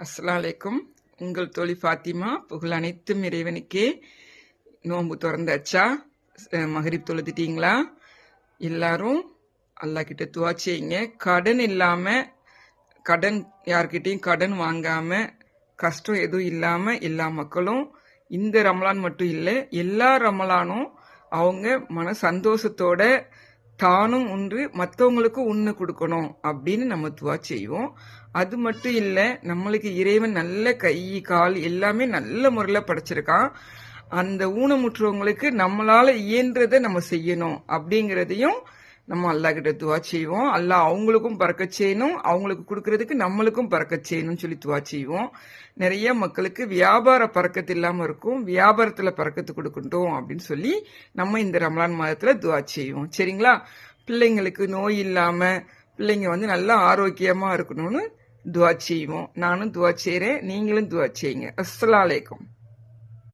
அஸ்ஸலாமு அலைக்கும். உங்கள் தோழி ஃபாத்திமா. புகழ் அனைத்தும் இறைவனுக்கே. நோன்பு திறந்தாச்சா? மகரிப் தொழுதுட்டீங்களா? எல்லாரும் அல்லாஹ் கிட்ட துவா செய்யுங்க. கடன் இல்லாம, யார்கிட்டையும் கடன் வாங்காம, கஷ்டம் எதுவும் இல்லாம எல்லா மக்களும் இந்த ரமலான் மட்டும் இல்லை, எல்லா ரமலானும் அவங்க மன சந்தோஷத்தோட தானும் உண்டு மற்றவங்களுக்கும் உண்ணு கொடுக்கணும் அப்படின்னு நம்ம துவா செய்வோம். அது மட்டும் இல்லை, நம்மளுக்கு இறைவன் நல்ல கை கால் எல்லாமே நல்ல முறையில் படைச்சிருக்கான். அந்த ஊனமுற்றவங்களுக்கு நம்மளால இயன்றதை நம்ம செய்யணும் அப்படிங்கிறதையும் நம்ம அல்லாஹ் கிட்ட துவா செய்வோம். அல்லாஹ் அவங்களுக்கும் பறக்க செய்யணும், அவங்களுக்கு கொடுக்கறதுக்கு நம்மளுக்கும் பறக்க செய்யணும்னு சொல்லி துவா செய்வோம். நிறைய மக்களுக்கு வியாபார பறக்கத்து இல்லாம இருக்கும், வியாபாரத்துல பறக்கத்து கொடுக்கட்டும் அப்படின்னு சொல்லி நம்ம இந்த ரமலான் மாதத்துல துவா செய்வோம். சரிங்களா? பிள்ளைங்களுக்கு நோய் இல்லாம பிள்ளைங்க நல்லா ஆரோக்கியமா இருக்கணும்னு துவா செய்வோம். நானும் துவா செய்றேன், நீங்களும் துவா செய்யுங்க. அஸ்ஸலாமு அலைக்கும்.